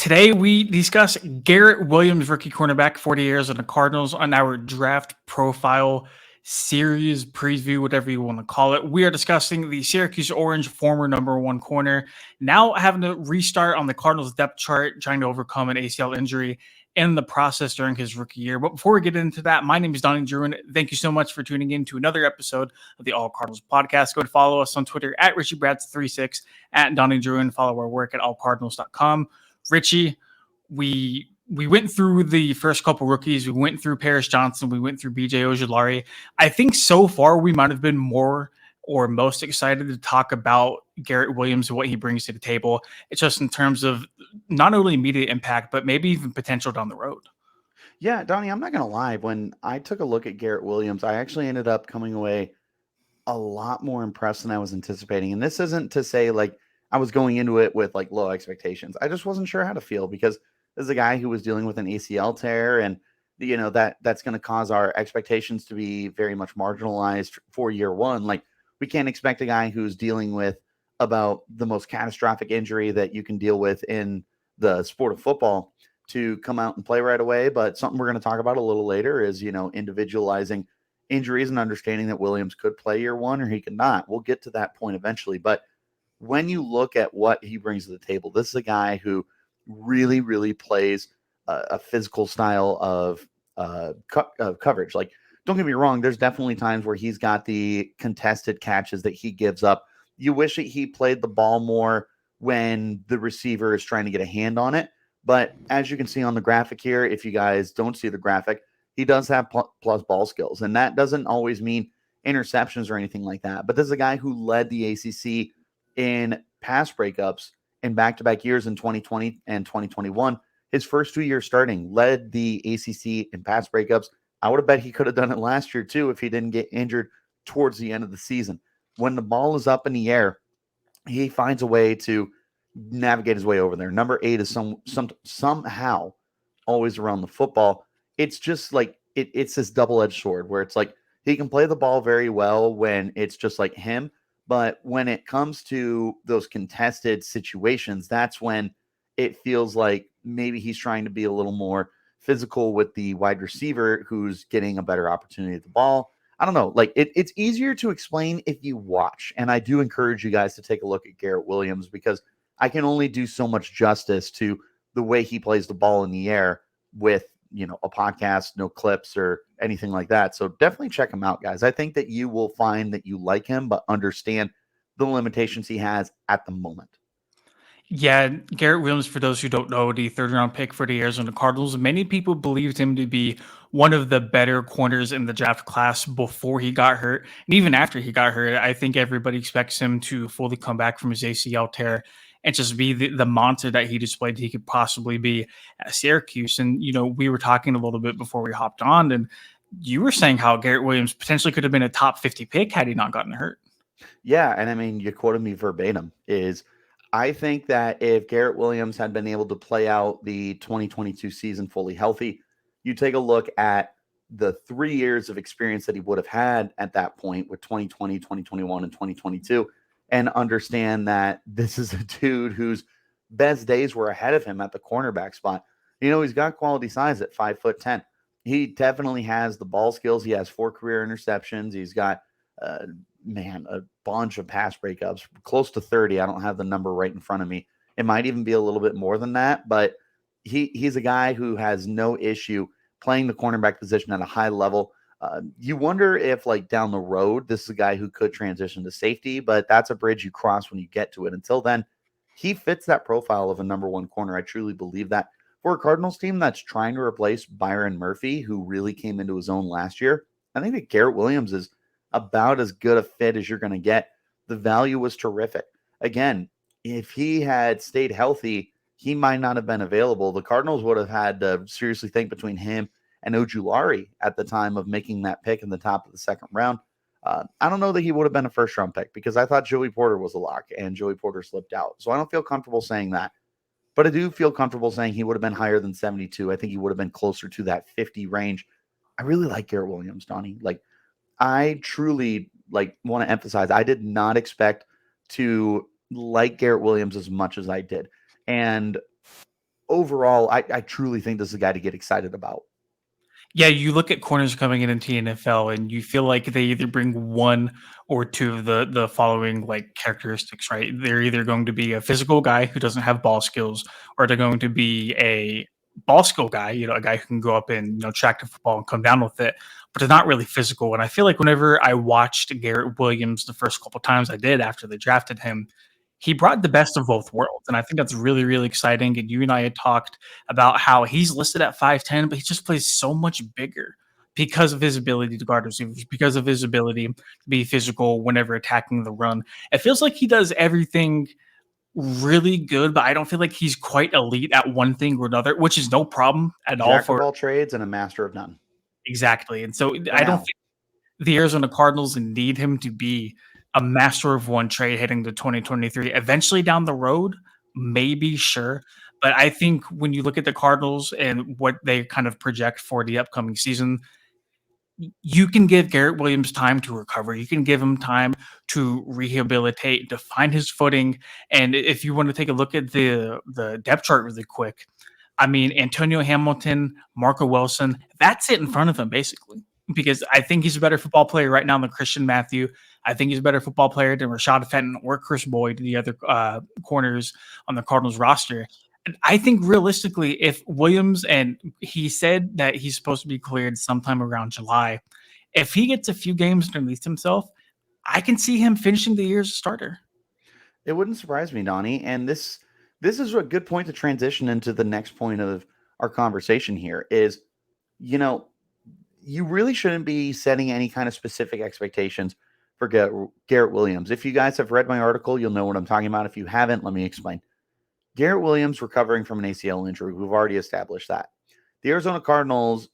Today we discuss Garrett Williams, rookie cornerback, 40 years on the Cardinals, on our draft profile series preview, whatever you want to call it. We are discussing the Syracuse Orange, former number one corner, now having to restart on the Cardinals depth chart, trying to overcome an ACL injury in the process during his rookie year. But before we get into that, my name is Donnie Druin. Thank you so much for tuning in to another episode of the All Cardinals podcast. Go and follow us on Twitter at RichieBrads36, at Donnie Druin. Follow our work at allcardinals.com. Richie, we went through the first couple rookies. We went through Paris Johnson. We went through BJ Ojulari. I think so far we might have been more or most excited to talk about Garrett Williams and what he brings to the table. It's just in terms of not only immediate impact, but maybe even potential down the road. Yeah, Donnie, I'm not going to lie. When I took a look at Garrett Williams, I actually ended up coming away a lot more impressed than I was anticipating. And this isn't to say like I was going into it with like low expectations. I just wasn't sure how to feel because this is a guy who was dealing with an ACL tear, and that's going to cause our expectations to be very much marginalized for year one. Like we can't expect a guy who's dealing with about the most catastrophic injury that you can deal with in the sport of football to come out and play right away. But something we're going to talk about a little later is, individualizing injuries and understanding that Williams could play year one or he could not. We'll get to that point eventually. But when you look at what he brings to the table, this is a guy who really, really plays a physical style of coverage. Like, don't get me wrong, there's definitely times where he's got the contested catches that he gives up. You wish that he played the ball more when the receiver is trying to get a hand on it. But as you can see on the graphic here, if you guys don't see the graphic, he does have plus ball skills. And that doesn't always mean interceptions or anything like that. But this is a guy who led the ACC in pass breakups in back-to-back years in 2020 and 2021. His first 2 years starting led the ACC in pass breakups. I would have bet he could have done it last year too if he didn't get injured towards the end of the season. When the ball is up in the air, he finds a way to navigate his way over there. Number 8 is somehow always around the football. It's just like it's this double-edged sword where it's like he can play the ball very well when it's just like him. But when it comes to those contested situations, that's when it feels like maybe he's trying to be a little more physical with the wide receiver who's getting a better opportunity at the ball. I don't know. Like it's easier to explain if you watch. And I do encourage you guys to take a look at Garrett Williams because I can only do so much justice to the way he plays the ball in the air with, a podcast, no clips or anything like that. So definitely check him out, guys. I think that you will find that you like him, but understand the limitations he has at the moment. Yeah, Garrett Williams, for those who don't know, the third round pick for the Arizona Cardinals. Many people believed him to be one of the better corners in the draft class before he got hurt. And even after he got hurt, I think everybody expects him to fully come back from his ACL tear and just be the monster that he displayed he could possibly be at Syracuse. And, we were talking a little bit before we hopped on, and you were saying how Garrett Williams potentially could have been a top 50 pick had he not gotten hurt. Yeah, and I mean, you quoted me verbatim, is I think that if Garrett Williams had been able to play out the 2022 season fully healthy, you take a look at the 3 years of experience that he would have had at that point with 2020, 2021, and 2022, and understand that this is a dude whose best days were ahead of him at the cornerback spot. He's got quality size at 5'10". He definitely has the ball skills. He has 4 career interceptions. He's got a bunch of pass breakups, close to 30. I don't have the number right in front of me. It might even be a little bit more than that, but he's a guy who has no issue playing the cornerback position at a high level. You wonder if, like, down the road, this is a guy who could transition to safety, but that's a bridge you cross when you get to it. Until then, he fits that profile of a number one corner. I truly believe that. For a Cardinals team that's trying to replace Byron Murphy, who really came into his own last year, I think that Garrett Williams is about as good a fit as you're going to get. The value was terrific. Again, if he had stayed healthy, he might not have been available. The Cardinals would have had to seriously think between him and Ojulari at the time of making that pick in the top of the second round. I don't know that he would have been a first-round pick because I thought Joey Porter was a lock, and Joey Porter slipped out. So I don't feel comfortable saying that. But I do feel comfortable saying he would have been higher than 72. I think he would have been closer to that 50 range. I really like Garrett Williams, Donnie. Like, I truly want to emphasize, I did not expect to like Garrett Williams as much as I did. And overall, I truly think this is a guy to get excited about. Yeah, you look at corners coming into the NFL, and you feel like they either bring one or two of the following like characteristics, right? They're either going to be a physical guy who doesn't have ball skills, or they're going to be a ball skill guy, a guy who can go up and track the football and come down with it, but they're not really physical. And I feel like whenever I watched Garrett Williams the first couple times I did after they drafted him, he brought the best of both worlds, and I think that's really, really exciting. And you and I had talked about how he's listed at 5'10", but he just plays so much bigger because of his ability to guard receivers, because of his ability to be physical whenever attacking the run. It feels like he does everything really good, but I don't feel like he's quite elite at one thing or another, which is no problem at all Jack for of all trades and a master of none. exactly. And so For I don't now. think the Arizona Cardinals need him to be a master of one trade heading to 2023. Eventually down the road, maybe, sure. But I think when you look at the Cardinals and what they kind of project for the upcoming season, you can give Garrett Williams time to recover. You can give him time to rehabilitate, to find his footing. And if you want to take a look at the depth chart really quick, I mean, Antonio Hamilton, Marco Wilson, that's it in front of him, basically. Because I think he's a better football player right now than Christian Matthew. I think he's a better football player than Rashad Fenton or Chris Boyd, the other corners on the Cardinals roster. And I think realistically, if Williams, and he said that he's supposed to be cleared sometime around July, if he gets a few games underneath himself, I can see him finishing the year as a starter. It wouldn't surprise me, Donnie. And this is a good point to transition into the next point of our conversation here is, you know, you really shouldn't be setting any kind of specific expectations for Garrett Williams. If you guys have read my article, you'll know what I'm talking about. If you haven't, let me explain. Garrett Williams recovering from an ACL injury. We've already established that. The Arizona Cardinals,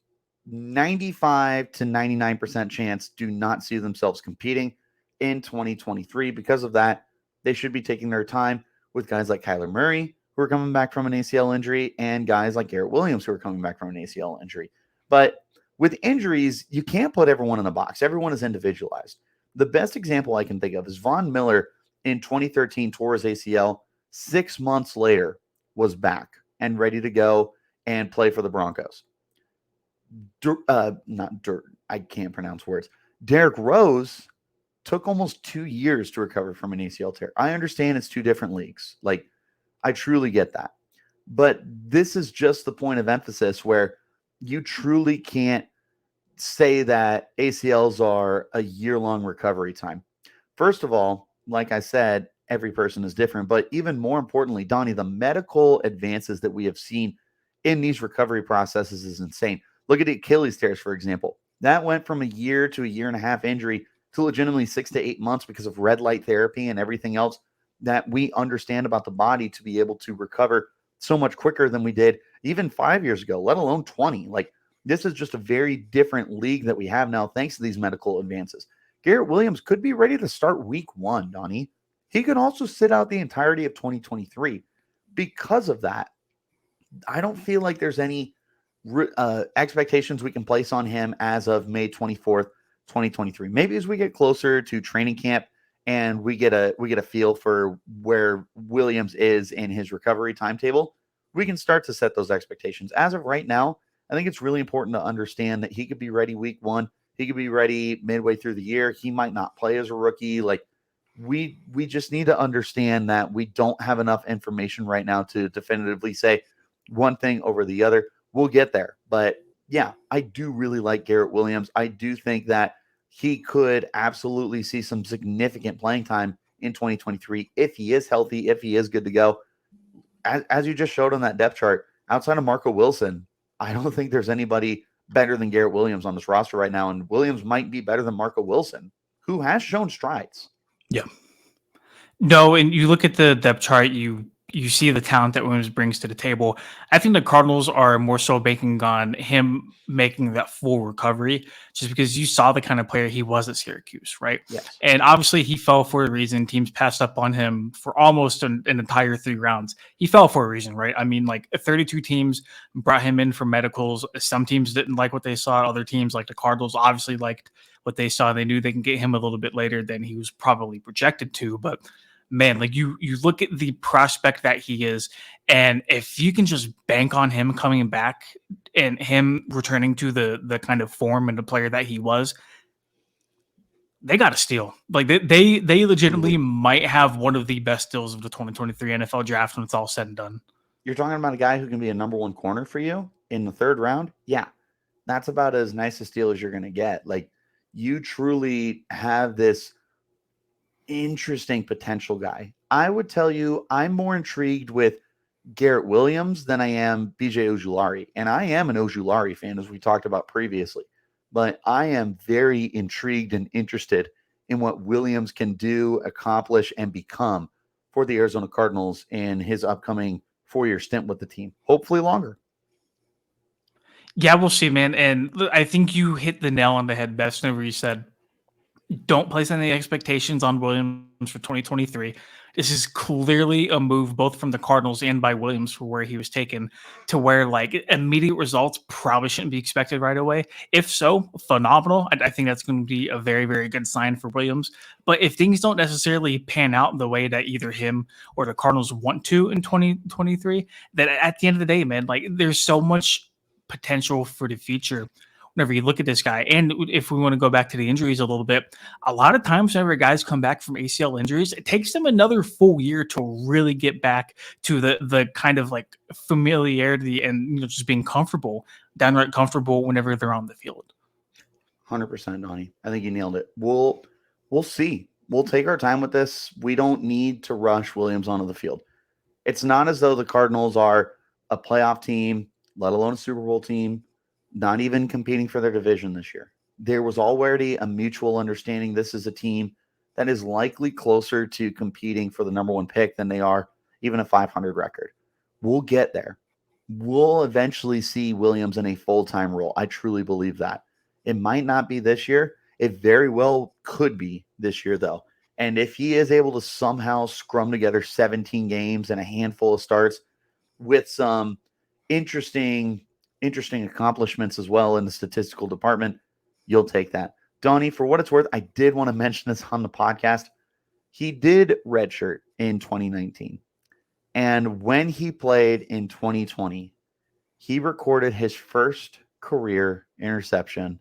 95 to 99% chance, do not see themselves competing in 2023. Because of that, they should be taking their time with guys like Kyler Murray, who are coming back from an ACL injury, and guys like Garrett Williams, who are coming back from an ACL injury. But with injuries, you can't put everyone in a box. Everyone is individualized. The best example I can think of is Von Miller in 2013 tore his ACL. 6 months later was back and ready to go and play for the Broncos. I can't pronounce words. Derrick Rose took almost 2 years to recover from an ACL tear. I understand it's two different leagues. Like, I truly get that. But this is just the point of emphasis where you truly can't say that ACLs are a year-long recovery time. First of all, like I said, every person is different. But even more importantly, Donnie, the medical advances that we have seen in these recovery processes is insane. Look at the Achilles tears, for example. That went from a year to a year and a half injury to legitimately 6 to 8 months because of red light therapy and everything else that we understand about the body to be able to recover so much quicker than we did even 5 years ago, let alone 20. Like, this is just a very different league that we have now thanks to these medical advances. Garrett Williams could be ready to start week 1, Donnie. He could also sit out the entirety of 2023. Because of that, I don't feel like there's any expectations we can place on him as of May 24th, 2023. Maybe as we get closer to training camp and we get a feel for where Williams is in his recovery timetable, we can start to set those expectations. As of right now, I think it's really important to understand that he could be ready week 1. He could be ready midway through the year. He might not play as a rookie. Like, we just need to understand that we don't have enough information right now to definitively say one thing over the other. We'll get there. But yeah, I do really like Garrett Williams. I do think that he could absolutely see some significant playing time in 2023 if he is healthy, if he is good to go. As you just showed on that depth chart, outside of Marco Wilson, I don't think there's anybody better than Garrett Williams on this roster right now. And Williams might be better than Marco Wilson, who has shown strides. Yeah. No, and you look at the depth chart, you see the talent that Williams brings to the table. I think the Cardinals are more so banking on him making that full recovery, just because you saw the kind of player he was at Syracuse, right? Yes. And obviously he fell for a reason. Teams passed up on him for almost an entire 3 rounds. He fell for a reason, right? I mean, like 32 teams brought him in for medicals. Some teams didn't like what they saw. Other teams, like the Cardinals, obviously liked what they saw. They knew they can get him a little bit later than he was probably projected to, but man, like you look at the prospect that he is, and if you can just bank on him coming back and him returning to the kind of form and the player that he was, they got a steal. Like they legitimately might have one of the best steals of the 2023 NFL draft when it's all said and done. You're talking about a guy who can be a number one corner for you in the third round. Yeah, that's about as nice a steal as you're going to get. Like, you truly have this interesting potential guy. I would tell you, I'm more intrigued with Garrett Williams than I am BJ Ojulari. And I am an Ojulari fan, as we talked about previously. But I am very intrigued and interested in what Williams can do, accomplish, and become for the Arizona Cardinals in his upcoming 4-year stint with the team. Hopefully longer. Yeah, we'll see, man. And I think you hit the nail on the head best whenever you said, don't place any expectations on Williams for 2023. This is clearly a move both from the Cardinals and by Williams for where he was taken, to where like immediate results probably shouldn't be expected right away. If so, phenomenal. I think that's going to be a very, very good sign for Williams. But if things don't necessarily pan out the way that either him or the Cardinals want to in 2023, that at the end of the day, man, like there's so much potential for the future whenever you look at this guy. And if we want to go back to the injuries a little bit, a lot of times whenever guys come back from ACL injuries, it takes them another full year to really get back to the kind of like familiarity and just being comfortable, downright comfortable whenever they're on the field. 100%, Donnie. I think you nailed it. We'll see. We'll take our time with this. We don't need to rush Williams onto the field. It's not as though the Cardinals are a playoff team, let alone a Super Bowl team, not even competing for their division this year. There was already a mutual understanding this is a team that is likely closer to competing for the number one pick than they are even a 500 record. We'll get there. We'll eventually see Williams in a full-time role. I truly believe that. It might not be this year. It very well could be this year, though. And if he is able to somehow scrum together 17 games and a handful of starts with some interesting accomplishments as well in the statistical department, you'll take that. Donnie, for what it's worth, I did want to mention this on the podcast. He did redshirt in 2019. And when he played in 2020, he recorded his first career interception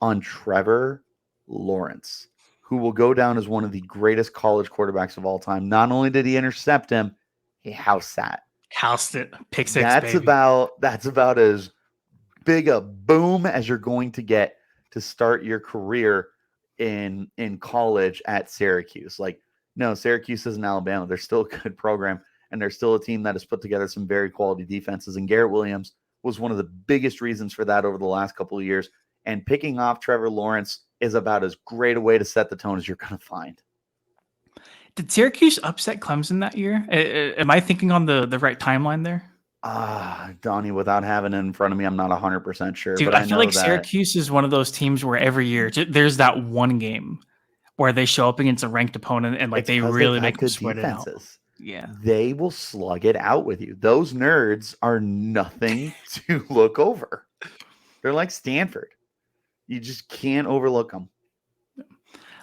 on Trevor Lawrence, who will go down as one of the greatest college quarterbacks of all time. Not only did he intercept him, he house sat. Housed it. Pick six, that's baby. That's about as big a boom as you're going to get to start your career in college at Syracuse. Like, no, Syracuse isn't Alabama. They're still a good program, and they're still a team that has put together some very quality defenses. And Garrett Williams was one of the biggest reasons for that over the last couple of years. And picking off Trevor Lawrence is about as great a way to set the tone as you're going to find. Did Syracuse upset Clemson that year? Am I thinking on the right timeline there? Donnie, without having it in front of me, I'm not 100% sure. Dude, but I feel like Syracuse is one of those teams where every year there's that one game where they show up against a ranked opponent and like they really make them sweat it out. Yeah, they will slug it out with you. Those nerds are nothing to look over. They're like Stanford. You just can't overlook them.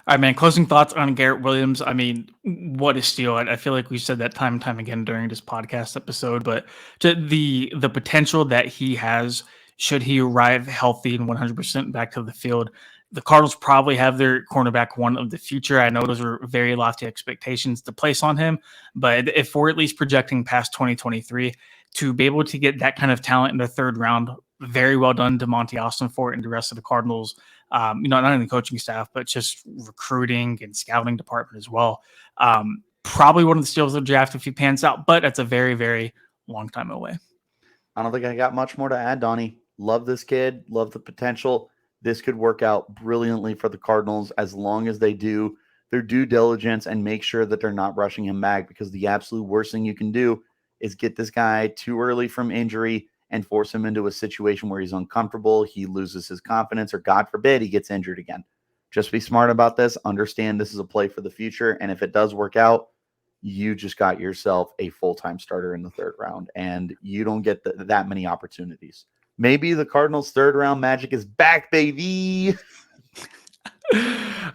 All right, man. Closing thoughts on Garrett Williams. I mean, what a steal! I feel like we said that time and time again during this podcast episode, but the potential that he has, should he arrive healthy and 100% back to the field, the Cardinals probably have their cornerback one of the future. I know those are very lofty expectations to place on him, but if we're at least projecting past 2023, to be able to get that kind of talent in the third round, very well done to Monty Austin for it and the rest of the Cardinals. Not only the coaching staff, but just recruiting and scouting department as well. Probably one of the steals of the draft if he pans out, but it's a very, very long time away. I don't think I got much more to add, Donnie. Love this kid. Love the potential. This could work out brilliantly for the Cardinals as long as they do their due diligence and make sure that they're not rushing him back, because the absolute worst thing you can do is get this guy too early from injury and force him into a situation where he's uncomfortable, he loses his confidence, or God forbid, he gets injured again. Just be smart about this. Understand this is a play for the future. And if it does work out, you just got yourself a full-time starter in the third round, and you don't get that many opportunities. Maybe the Cardinals' third round magic is back, baby.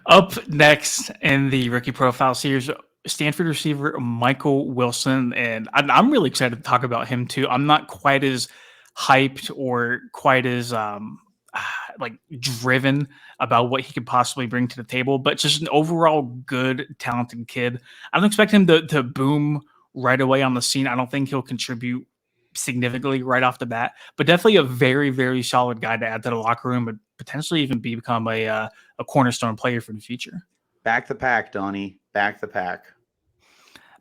Up next in the rookie profile series, Stanford receiver Michael Wilson, and I'm really excited to talk about him too. I'm not quite as hyped or quite as like driven about what he could possibly bring to the table, but just an overall good, talented kid. I don't expect him to boom right away on the scene. I don't think he'll contribute significantly right off the bat, but definitely a very, very solid guy to add to the locker room, but potentially even become a cornerstone player for the future. Back the pack, Donnie. Back the pack.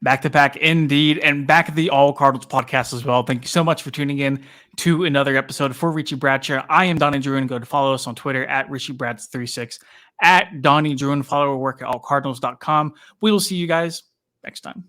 Back to pack indeed, and back at the All Cardinals podcast as well. Thank you so much for tuning in to another episode for Richie Bradshaw. I am Donnie Druin. Go to follow us on Twitter at RichieBrads36, at Donnie Druin. Follow our work at allcardinals.com. We will see you guys next time.